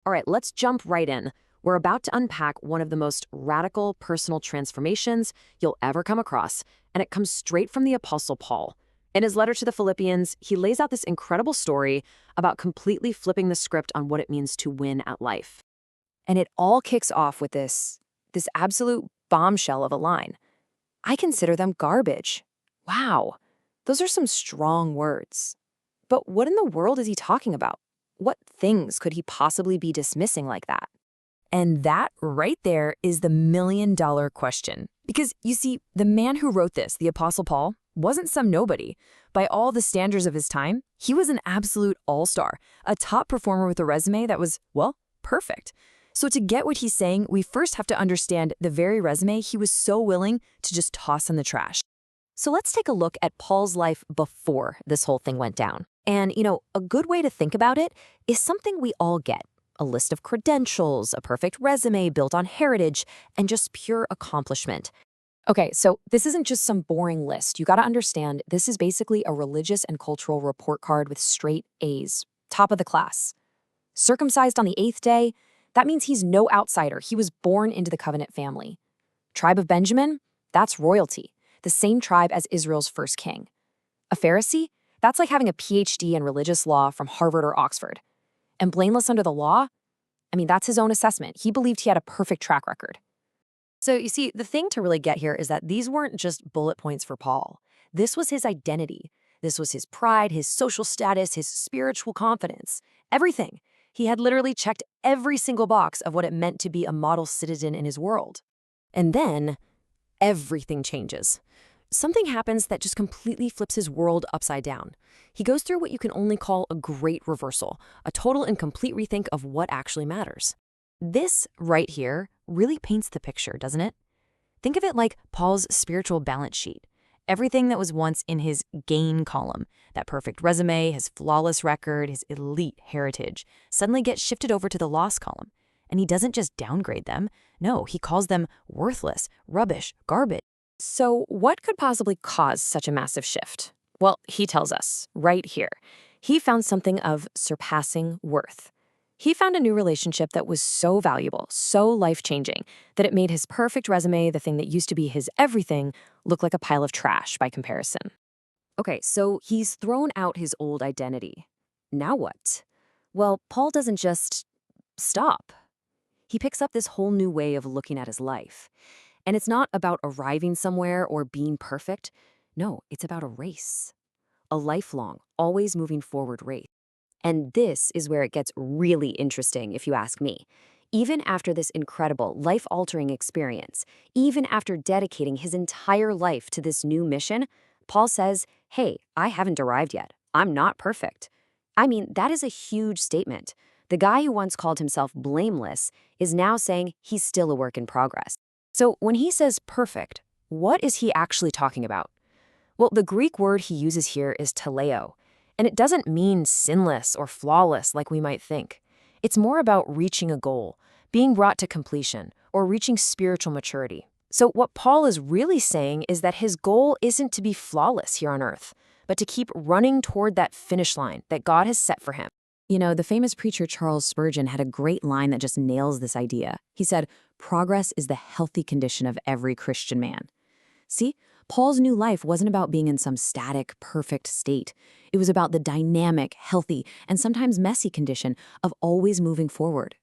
All right, let's jump right in. We're about to unpack one of the most radical personal transformations you'll ever come across, and it comes straight from the Apostle Paul. In his letter to the Philippians, he lays out this incredible story about completely flipping the script on what it means to win at life. And it all kicks off with this absolute bombshell of a line. I consider them garbage. Wow, those are some strong words. But what in the world is he talking about? What things could he possibly be dismissing like that? And that right there is the million-dollar question. Because, you see, the man who wrote this, the Apostle Paul, wasn't some nobody. By all the standards of his time, he was an absolute all-star, a top performer with a resume that was, well, perfect. So to get what he's saying, we first have to understand the very resume he was so willing to just toss in the trash. So let's take a look at Paul's life before this whole thing went down. And, a good way to think about it is something we all get. A list of credentials, a perfect resume built on heritage, and just pure accomplishment. Okay, so this isn't just some boring list. You gotta understand, this is basically a religious and cultural report card with straight A's. Top of the class. Circumcised on the 8th day, that means he's no outsider. He was born into the covenant family. Tribe of Benjamin, that's royalty, the same tribe as Israel's first king. A Pharisee, that's like having a PhD in religious law from Harvard or Oxford. And blameless under the law? That's his own assessment. He believed he had a perfect track record. So you see, the thing to really get here is that these weren't just bullet points for Paul. This was his identity. This was his pride, his social status, his spiritual confidence. Everything. He had literally checked every single box of what it meant to be a model citizen in his world. And then, everything changes. Something happens that just completely flips his world upside down. He goes through what you can only call a great reversal, a total and complete rethink of what actually matters. This right here really paints the picture, doesn't it? Think of it like Paul's spiritual balance sheet. Everything that was once in his gain column, that perfect resume, his flawless record, his elite heritage, suddenly gets shifted over to the loss column. And he doesn't just downgrade them. No, he calls them worthless, rubbish, garbage. So what could possibly cause such a massive shift? Well, he tells us right here. He found something of surpassing worth. He found a new relationship that was so valuable, so life-changing, that it made his perfect resume, the thing that used to be his everything, look like a pile of trash by comparison. Okay, so he's thrown out his old identity. Now what? Well, Paul doesn't just stop. He picks up this whole new way of looking at his life. And it's not about arriving somewhere or being perfect. No, it's about a race. A lifelong, always moving forward race. And this is where it gets really interesting, if you ask me. Even after this incredible, life-altering experience, even after dedicating his entire life to this new mission, Paul says, hey, I haven't arrived yet. I'm not perfect. That is a huge statement. The guy who once called himself blameless is now saying he's still a work in progress. So when he says perfect, what is he actually talking about? Well, the Greek word he uses here is teleo, and it doesn't mean sinless or flawless like we might think. It's more about reaching a goal, being brought to completion, or reaching spiritual maturity. So what Paul is really saying is that his goal isn't to be flawless here on earth, but to keep running toward that finish line that God has set for him. The famous preacher Charles Spurgeon had a great line that just nails this idea. He said, progress is the healthy condition of every Christian man. See, Paul's new life wasn't about being in some static, perfect state. It was about the dynamic, healthy, and sometimes messy condition of always moving forward.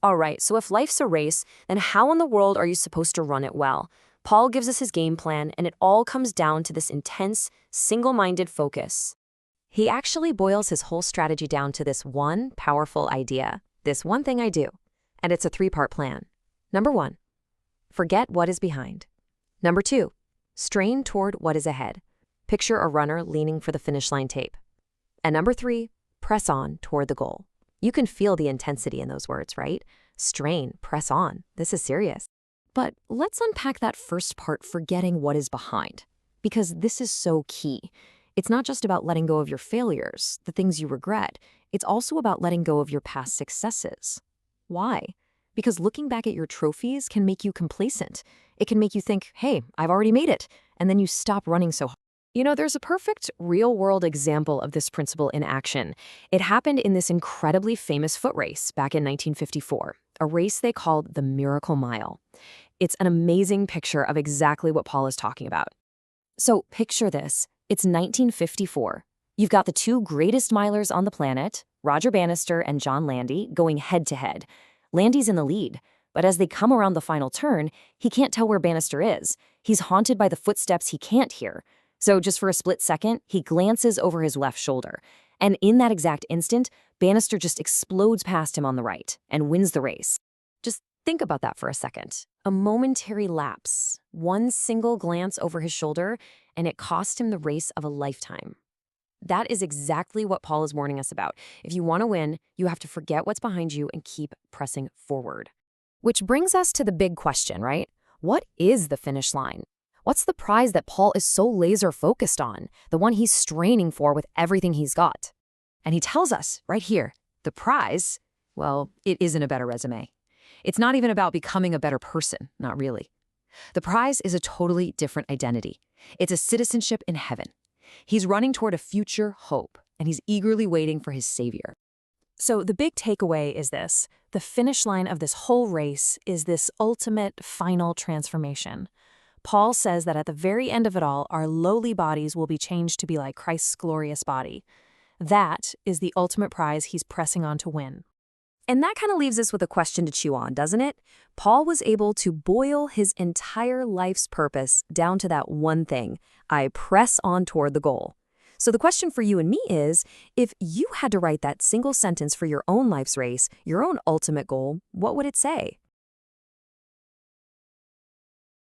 All right, so if life's a race, then how in the world are you supposed to run it well? Paul gives us his game plan, and it all comes down to this intense, single-minded focus. He actually boils his whole strategy down to this one powerful idea, this one thing I do, and it's a 3-part plan. Number 1, forget what is behind. Number 2, strain toward what is ahead. Picture a runner leaning for the finish line tape. And number 3, press on toward the goal. You can feel the intensity in those words, right? Strain, press on. This is serious. But let's unpack that first part, forgetting what is behind, because this is so key. It's not just about letting go of your failures, the things you regret. It's also about letting go of your past successes. Why? Because looking back at your trophies can make you complacent. It can make you think, hey, I've already made it. And then you stop running so hard. There's a perfect real-world example of this principle in action. It happened in this incredibly famous foot race back in 1954, a race they called the Miracle Mile. It's an amazing picture of exactly what Paul is talking about. So picture this. It's 1954. You've got the two greatest milers on the planet, Roger Bannister and John Landy, going head-to-head. Landy's in the lead, but as they come around the final turn, he can't tell where Bannister is. He's haunted by the footsteps he can't hear. So just for a split second, he glances over his left shoulder. And in that exact instant, Bannister just explodes past him on the right and wins the race. Just think about that for a second. A momentary lapse, one single glance over his shoulder, and it cost him the race of a lifetime. That is exactly what Paul is warning us about. If you want to win, you have to forget what's behind you and keep pressing forward. Which brings us to the big question, right? What is the finish line? What's the prize that Paul is so laser focused on, the one he's straining for with everything he's got? And he tells us right here, the prize, well, it isn't a better resume. It's not even about becoming a better person, not really. The prize is a totally different identity. It's a citizenship in heaven. He's running toward a future hope, and he's eagerly waiting for his Savior. So the big takeaway is this. The finish line of this whole race is this ultimate final transformation. Paul says that at the very end of it all, our lowly bodies will be changed to be like Christ's glorious body. That is the ultimate prize he's pressing on to win. And that kind of leaves us with a question to chew on, doesn't it? Paul was able to boil his entire life's purpose down to that one thing: I press on toward the goal. So the question for you and me is, if you had to write that single sentence for your own life's race, your own ultimate goal, what would it say?